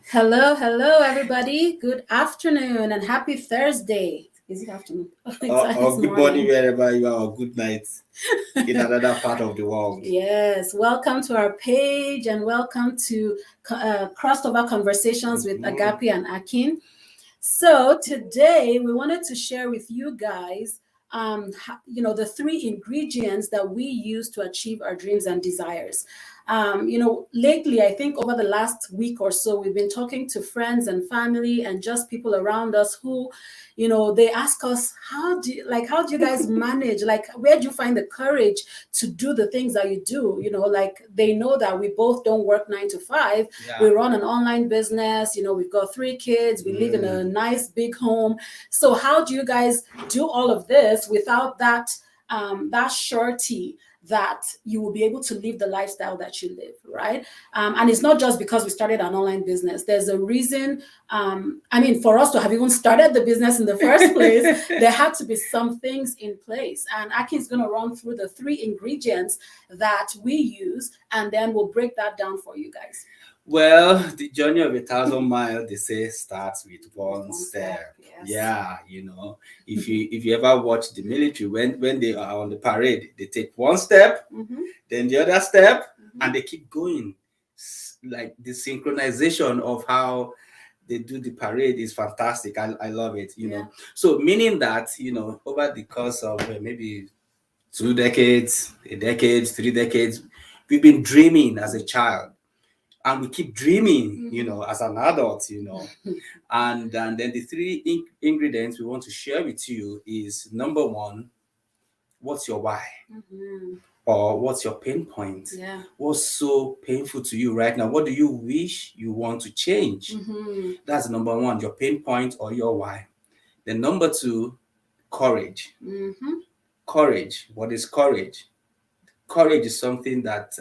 Hello, hello, everybody. Good afternoon and happy Thursday. Is it afternoon? It's Good morning morning. wherever you are, or good night in another part of the world. Yes, welcome to our page and welcome to Crossover Conversations with Mhm. Agapi and Akin. So today we wanted to share with you guys, the three ingredients that we use to achieve our dreams and desires. Lately, I think over the last week or so, we've been talking to friends and family and just people around us who, they ask us, how do you guys manage? Like, where do you find the courage to do the things that you do? Like they know that we both don't work 9 to 5. We Yeah. run an online business. We've got 3 kids. We live in a Mm. nice big home. So how do you guys do all of this without that surety that you will be able to live the lifestyle that you live, right? And it's not just because we started an online business. There's a reason. For us to have even started the business in the first place, there had to be some things in place. And Akin's going to run through the three ingredients that we use, and then we'll break that down for you guys. Well, the journey of 1,000 miles, they say, starts with With one one step, step. yes. Yeah, if you ever watch the military, when they are on the parade, they take one step, Mm-hmm. then the other step, Mm-hmm. and they keep going. Like the synchronization of how they do the parade is fantastic. I love it. Yeah. So meaning that, over the course of maybe 2 decades, a decade, 3 decades, we've been dreaming as a child, and we keep dreaming, Mm-hmm. as an adult. And then the three ingredients we want to share with you is: number one, what's your why? Mm-hmm. Or what's your pain point? Yeah. What's so painful to you right now? What do you wish you want to change? Mm-hmm. That's number one, your pain point or your why. Then number two, courage. Mm-hmm. Courage. What is courage? Courage is something that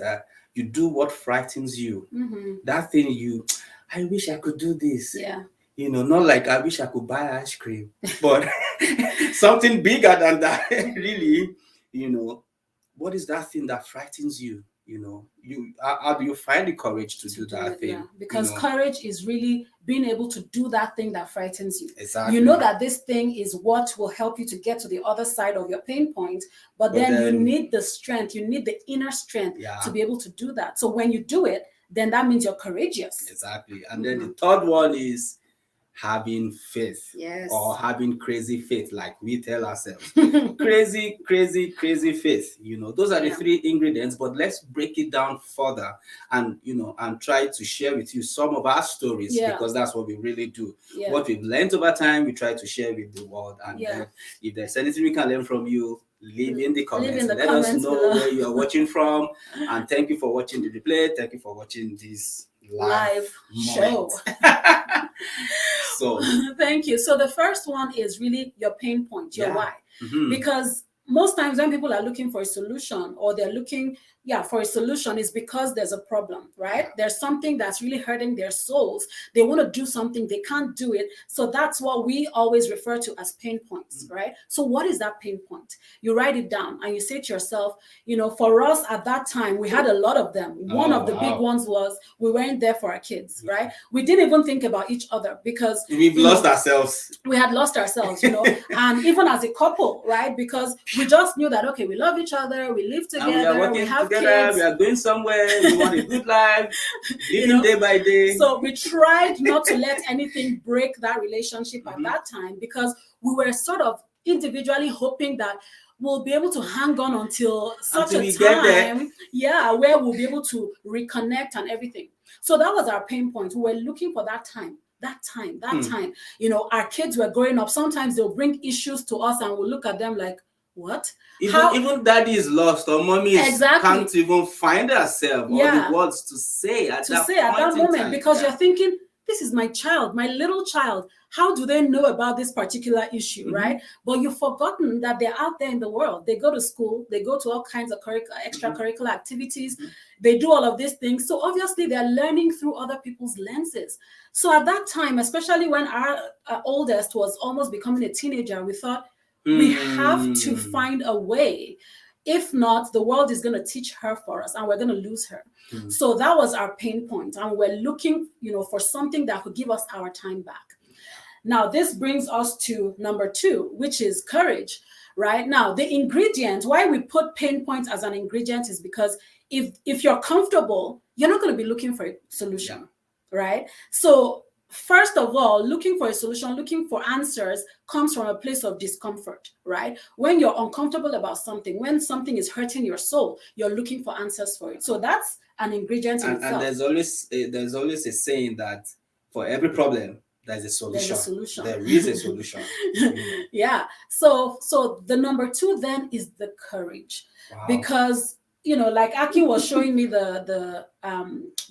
you do what frightens you. Mm-hmm. That thing I wish I could do this. Yeah. Not like I wish I could buy ice cream, but something bigger than that. Really, you know, what is that thing that frightens you? How do you find the courage to To do do that it, yeah. thing? Because courage is really being able to do that thing that frightens you. You know Exactly. that this thing is what will help you to get to the other side of your pain point, but But then you then, need the strength, you need the inner strength to yeah, be able to do that. So when you do it, then that means you're courageous. exactly. And then the Mm-hmm. third one is having faith, Yes. or having crazy faith, like we tell ourselves. Crazy, crazy, crazy faith. Those are the Yeah. three ingredients, but let's break it down further, and try to share with you some of our stories, Yeah. because that's what we really do. Yeah. What we've learned over time, we try to share with the world. And Yeah. then if there's anything we can learn from you, leave in the Leave in comments. the Let us comments know below. where you are watching from. And thank you for watching the replay. Thank you for watching this live Live moment. show. So, Thank you. So the first one is really your pain point, your yeah. why. Mhm. Because most times when people are looking for a solution, or they're looking, yeah, for a solution, is because there's a problem, right? Yeah. There's something that's really hurting their souls. They want to do something, they can't do it. So that's what we always refer to as pain points, right? So what is that pain point? You write it down and you say to yourself, for us at that time, we had a lot of them. One Oh, of the big wow. ones was we weren't there for our kids, right? We didn't even think about each other because, We've lost ourselves. we had lost ourselves, and even as a couple, right? Because we just knew that, okay, we love each other, we live And we are together, we working have together, we kids, are going somewhere, we want a good life, you living know. day by day. So we tried not to let anything break that relationship at Mhm. that time, because we were sort of individually hoping that we'll be able to hang on until such Until a we get there. time, yeah, where we'll be able to reconnect and everything. So that was our pain point. We were looking for that time. That Hmm. time. Our kids were growing up. Sometimes they'll bring issues to us and we'll look at them like, what? Even How? even daddy is lost, or Exactly. can't even find herself or the Yeah. words to say at To that say at that point in moment, time. because you're Yeah. thinking, this is my child, my little child. How do they know about this particular issue, Hmm. right? But you've forgotten that they're out there in the world. They go to school, they go to all kinds of Hmm. extracurricular activities, Hmm. they do all of these things. So obviously, they're learning through other people's lenses. So at that time, especially when our oldest was almost becoming a teenager, we thought we have to Hmm. find a way If not, the world is going to teach her for us and we're going to lose her. So that was our pain point. And we're looking, for something that could give us our time back. Now, this brings us to number 2, which is courage, right? Now, the ingredient, why we put pain point as an ingredient is because if you're comfortable, you're not going to be looking for a solution, right? So first of all, looking for a solution, looking for answers comes from a place of discomfort, right? When you're uncomfortable about something, when something is hurting your soul, you're looking for answers for it. So that's an ingredient in itself. And there's always a saying that for every problem, there's a solution. There's a solution. There is a solution. Yeah. So the number 2 then is the courage. Wow. Because like Aki was showing me the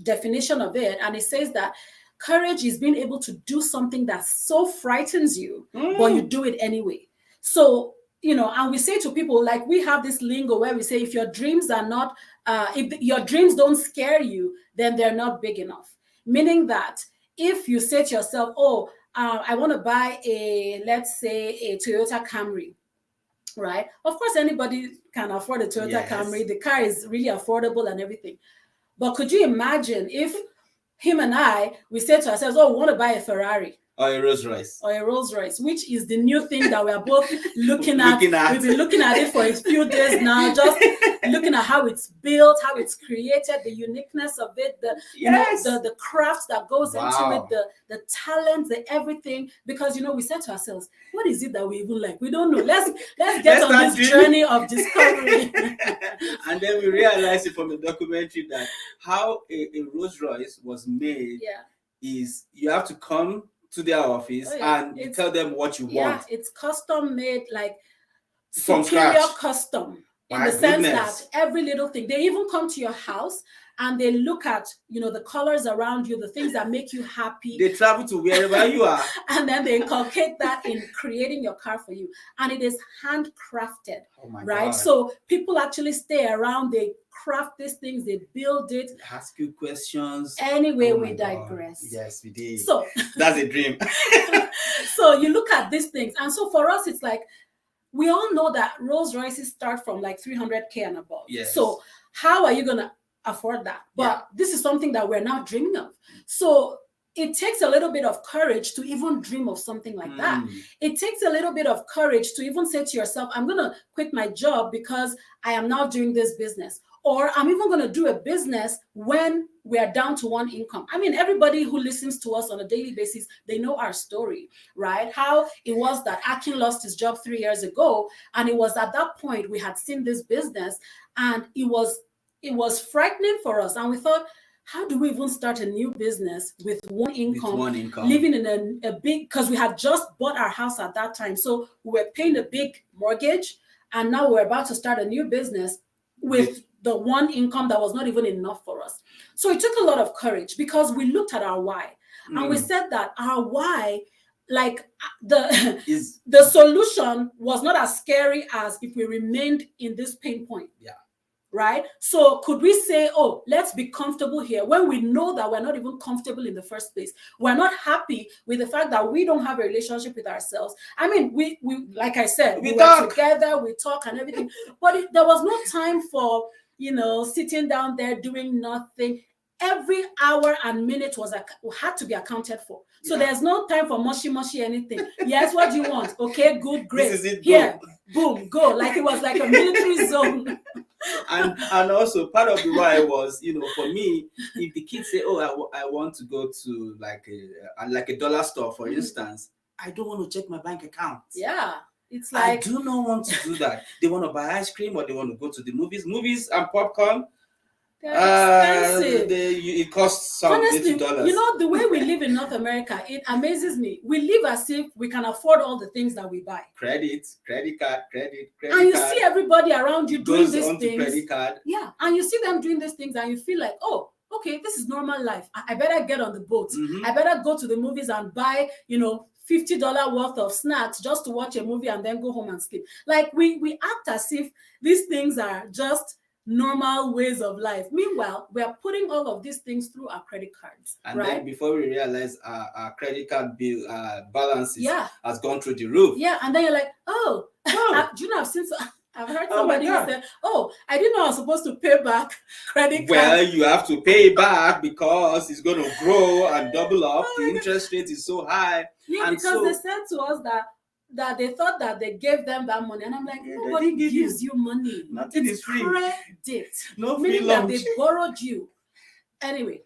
definition of it, and it says that courage is being able to do something that so frightens you, but you do it anyway. So and we say to people, like, we have this lingo where we say, if your dreams are not, if your dreams don't scare you, then they're not big enough. Meaning that if you say to yourself, I want to buy let's say a Toyota Camry, right? Of course, anybody can afford a Toyota Camry. The car is really affordable and everything. But could you imagine if him and we say to ourselves, we want to buy a Ferrari. Or a Rolls Royce. Or a Rolls Royce, which is the new thing that we are both looking at. We've been looking at it for a few days now, just looking at how it's built, how it's created, the uniqueness of it, the craft that goes into it, the talent, the everything. Because we said to ourselves, what is it that we even like? We don't know. Let's get on this journey of discovery. And then we realized it from the documentary that how a Rolls Royce was made is you have to come to their office and you tell them what you want. Yeah, it's custom made, like from superior scratch. Custom. In the sense that every little thing, they even come to your house and they look at, the colors around you, the things that make you happy. They travel to wherever you are. And then they inculcate that in creating your car for you. And it is handcrafted, right? God. So people actually stay around, they craft these things, they build it. Ask you questions. Anyway, we digress. God. Yes, we did. So that's a dream. So you look at these things. And so for us, it's like, we all know that Rolls Royces start from like 300K and above. Yes. So how are you going to afford that? But this is something that we're now dreaming of. So it takes a little bit of courage to even dream of something like that. It takes a little bit of courage to even say to yourself, I'm going to quit my job because I am now doing this business. Or I'm even going to do a business when we are down to one income. I mean, everybody who listens to us on a daily basis, they know our story, right? How it was that Akin lost his job 3 years ago. And it was at that point we had seen this business, and it was frightening for us. And we thought, how do we even start a new business with one income, living in a big, because we had just bought our house at that time. So we were paying a big mortgage, and now we're about to start a new business with the one income that was not even enough for us. So it took a lot of courage because we looked at our why, and we said that our why, like the solution was not as scary as if we remained in this pain point. Yeah. Right? So could we say, let's be comfortable here when we know that we're not even comfortable in the first place? We're not happy with the fact that we don't have a relationship with ourselves. I mean, we like I said, we were together, we talk and everything, but there was no time for, sitting down there doing nothing. Every hour and minute had to be accounted for. So there's no time for mushy anything. Yes, what do you want? Okay, good, great. This is it. Here, boom, go. Like it was like a military zone. And also part of the why was, for me, if the kids say, I want to go to like a dollar store, for instance, I don't want to check my bank account. Yeah. It's like, I do not want to do that. They want to buy ice cream or they want to go to the movies and popcorn. They're expensive. It costs some honestly, $80. The way we live in North America, it amazes me. We live as if we can afford all the things that we buy. Credit card. And you see everybody around you doing these things. Credit card. Yeah, and you see them doing these things and you feel like, okay, this is normal life. I better get on the boat. I better go to the movies and buy, $50 worth of snacks just to watch a movie and then go home and sleep. Like we act as if these things are just normal ways of life. Meanwhile, we are putting all of these things through our credit cards. And then before we realize our credit card bill balances has gone through the roof. Yeah, and then you're like, do you know I've I've heard Oh my somebody who God. said, "Oh, I didn't know I was supposed to pay back credit Well, card." you have to pay back because it's going to grow and double up. Oh The my God. interest rate is so high. Yeah, And because so they said to us that they thought that they gave them that money, and I'm like, Yeah, they nobody didn't give you. gives you money. Nothing It's is free. credit, No free meaning that lunch. they borrowed you. Anyway,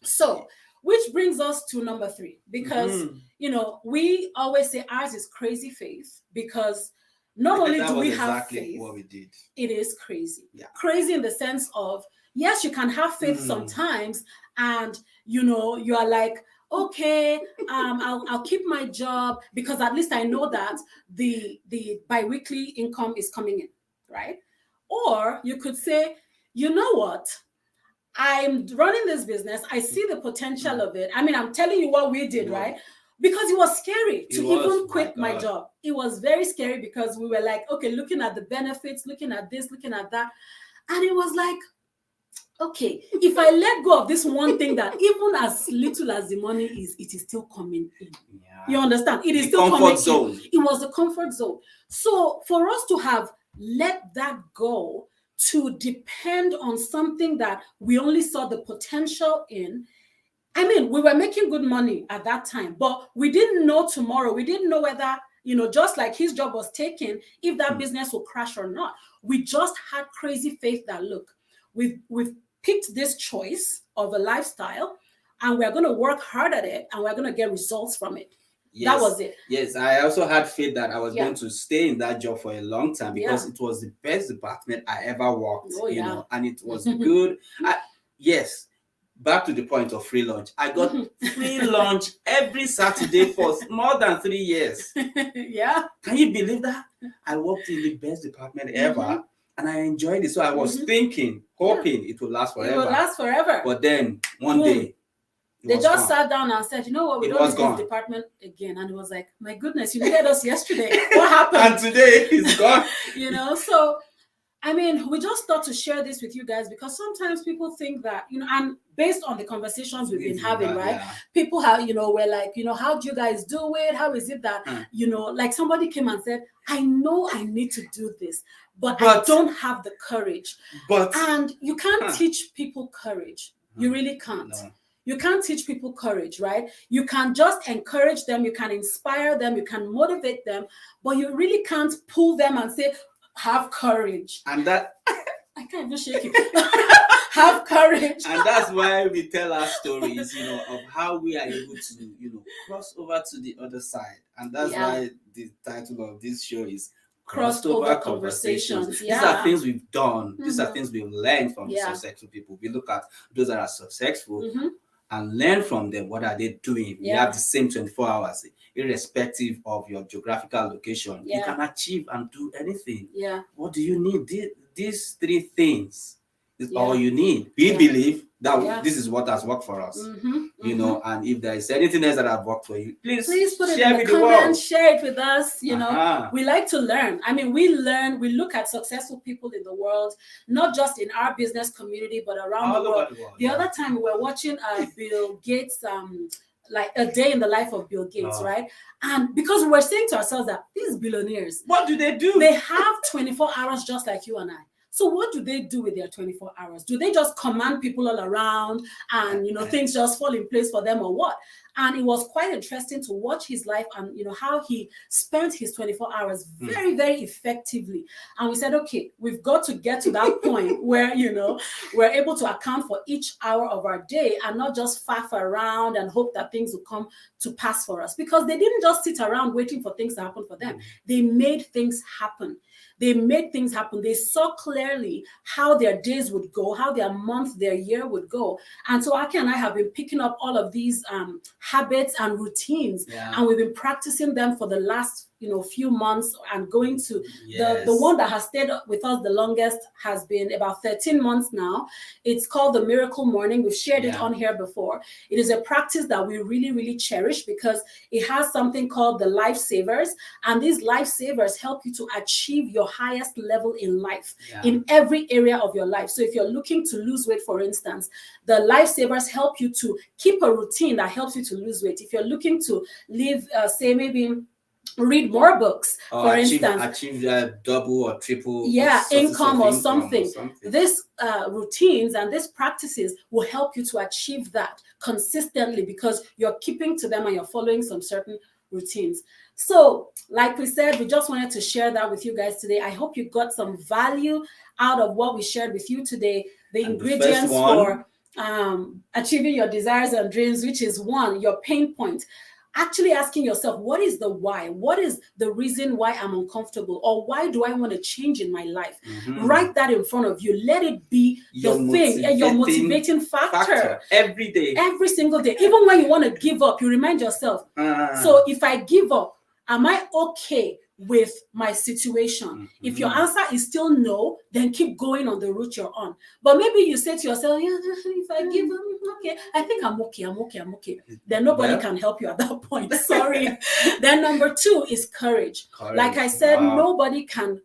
so which brings us to number 3, because Mhm. you know we always say ours is crazy faith, because not only That do was we have exactly faith, what we did. it is crazy. Yeah. Crazy in the sense of, yes, you can have faith sometimes, and you know, you are like, okay, I'll keep my job because at least I know that the biweekly income is coming in, right? Or you could say, you know what? I'm running this business. I see the potential of it. I mean, I'm telling you what we did, Wow. right? Because it was scary It to was, even my quit my God. job. It was very scary because we were like, okay, looking at the benefits, looking at this, looking at that. And it was like, okay, if I let go of this one thing that even as little as the money is, it is still coming in. Yeah. You understand? It is The still comfort coming zone. in. It was the comfort zone. So for us to have let that go, to depend on something that we only saw the potential in, I mean, we were making good money at that time, but we didn't know tomorrow. We didn't know whether, you know, just like his job was taken, if that business will crash or not. We just had crazy faith that, look, we've picked this choice of a lifestyle, and we're going to work hard at it, and we're going to get results from it. Yes. That was it. Yes, I also had faith that I was Yeah. going to stay in that job for a long time because Yeah. it was the best department I ever worked, Oh, you yeah. know, and it was good. Yes, back to the point of free lunch. I got free lunch every Saturday for more than 3 years. Yeah. Can you believe that? I worked in the best department ever, and I enjoyed it. So I was thinking, hoping it will last forever. It will last forever. But then one Boom. day, They was just gone. sat down and said, you know what, we It don't was need gone. this department again. And it was like, my goodness, you needed us yesterday. What happened? And today it's gone. You know, so I mean, we just thought to share this with you guys because sometimes people think that, you know, and based on the conversations we've been having, right? Yeah. People have, you know, we're like, you know, how do you guys do it? How is it that, you know, like somebody came and said, I know I need to do this, but I don't have the courage. And you can't teach people courage. You really can't. No. You can't teach people courage, right? You can just encourage them, you can inspire them, you can motivate them, but you really can't pull them and say, have courage. And that I can't even shake it. Have courage. And that's why we tell our stories, you know, of how we are able to, you know, cross over to the other side. And that's why the title of this show is Crossed Over Conversations. Yeah. These are things we've done. These are things we've learned from the successful people. We look at those that are successful and learn from them. What are they doing? We have the same 24 hours, irrespective of your geographical location. You can achieve and do anything. Yeah. What do you need? These 3 things is all you need. We believe that this is what has worked for us. You know, and if there is anything else that has worked for you, please put it share in with the the comments, world. share it with us. You know, we like to learn. I mean, we learn, we look at successful people in the world, not just in our business community, but around the world. The other time we were watching Bill Gates, like a day in the life of Bill Gates, right? And because we were saying to ourselves that these billionaires, what do? They have 24 hours just like you and I. So what do they do with their 24 hours? Do they just command people all around and, you know, things just fall in place for them or what? And it was quite interesting to watch his life and, you know, how he spent his 24 hours very, very effectively. And we said, okay, we've got to get to that point where, you know, we're able to account for each hour of our day and not just faff around and hope that things will come to pass for us. Because they didn't just sit around waiting for things to happen for them. They made things happen. They made things happen. They saw clearly how their days would go, how their month, their year would go. And so Aki and I have been picking up all of these habits and routines, and we've been practicing them for the last, you know, few months and going to the one that has stayed with us the longest has been about 13 months now. It's called the Miracle Morning. We've shared it on here before. It is a practice that we really, really cherish because it has something called the Lifesavers. And these Lifesavers help you to achieve your highest level in life, in every area of your life. So if you're looking to lose weight, for instance, the Lifesavers help you to keep a routine that helps you to lose weight. If you're looking to live, say maybe read more books, or for achieve, instance. double or triple Yeah, sources income of or income something. This routines and these practices will help you to achieve that consistently because you're keeping to them and you're following some certain routines. So, like we said, we just wanted to share that with you guys today. I hope you got some value out of what we shared with you today. The And the ingredients first one, for achieving your desires and dreams, which is one, your pain point. Actually asking yourself, what is the why? What is the reason why I'm uncomfortable? Or why do I want to change in my life? Write that in front of you. Let it be the thing, your motivating factor. Every day. Every single day. Even when you want to give up, you remind yourself, so if I give up, am I okay with my situation? If your answer is still no, then keep going on the route you're on. But maybe you say to yourself, yeah, if I give up, okay, I think I'm okay. Then nobody can help you at that point. Sorry. Then number two is courage. Like I said, nobody can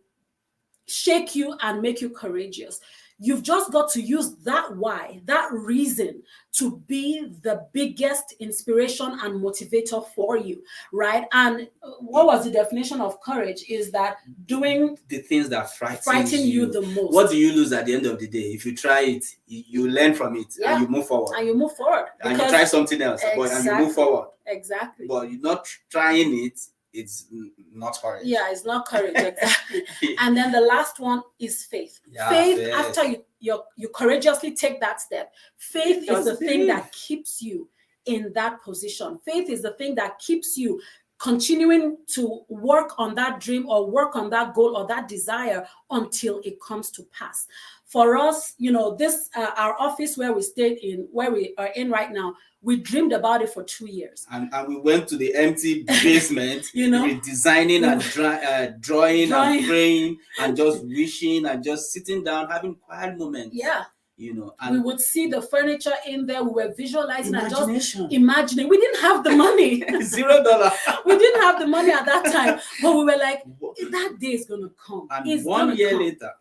shake you and make you courageous. You've just got to use that why, that reason to be the biggest inspiration and motivator for you, right? And what was the definition of courage? Is that doing the things that frighten you the most. What do you lose at the end of the day? If you try it, you learn from it, and you move forward. And you move forward. And you try something else, and you move forward. Exactly. But you're not trying it, it's not courage. Yeah, it's not courage, exactly. And then the last one is faith. Faith, after you courageously take that step, faith is the thing that keeps you in that position. Faith is the thing that keeps you continuing to work on that dream or work on that goal or that desire until it comes to pass. For us, this our office where we are in right now, we dreamed about it for 2 years. And we went to the empty basement, redesigning and drawing and praying and just wishing and just sitting down, having quiet moments. Yeah. And we would see the furniture in there. We were visualizing and just imagining. We didn't have the money. $0. We didn't have the money at that time, but we were like, that day is gonna come. And it's 1 year later,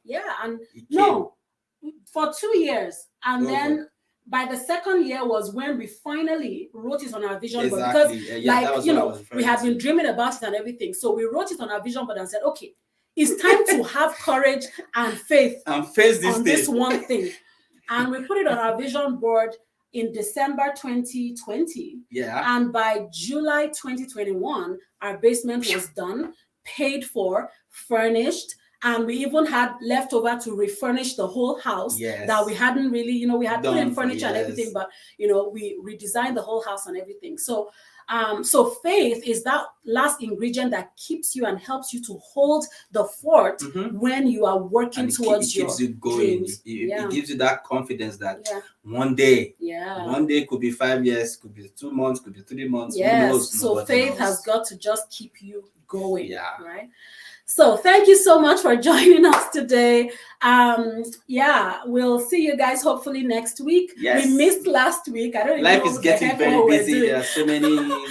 and for 2 years, and then by the second year was when we finally wrote it on our vision board, because we had been dreaming about it and everything. So we wrote it on our vision board and said, okay, it's time to have courage and faith and face this one thing. And we put it on our vision board in December 2020. Yeah. And by July 2021, our basement was done, paid for, furnished, and we even had leftover to refurnish the whole house that we hadn't really, we had put in furniture and everything, but we redesigned the whole house and everything. So faith is that last ingredient that keeps you and helps you to hold the fort when you are working towards your dreams. It gives you that confidence that one day could be 5 years, could be 2 months, could be 3 months. Yes. So faith has got to just keep you going. Yeah. Right. So thank you so much for joining us today. We'll see you guys hopefully next week. Yes. We missed last week. I don't know. Life is getting very busy. There are so many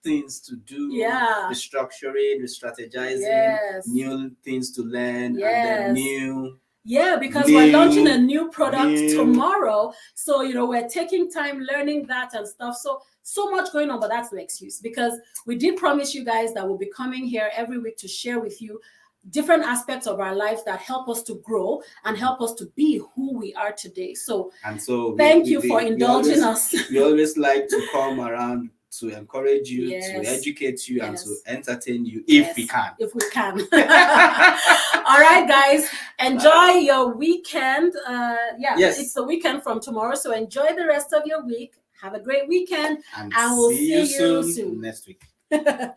things to do. Yeah. Restructuring, re-strategizing, new things to learn, and then new. Yeah, because we're launching a new product tomorrow. So, we're taking time learning that and stuff. So much going on, but that's no excuse, because we did promise you guys that we'll be coming here every week to share with you different aspects of our lives that help us to grow and help us to be who we are today. So thank you for indulging us. We always like to come around to encourage you, to educate you, and to entertain you if we can. If we can. All right, guys. Enjoy your weekend. It's the weekend from tomorrow, so enjoy the rest of your week. Have a great weekend, and we'll see you soon next week. Bye.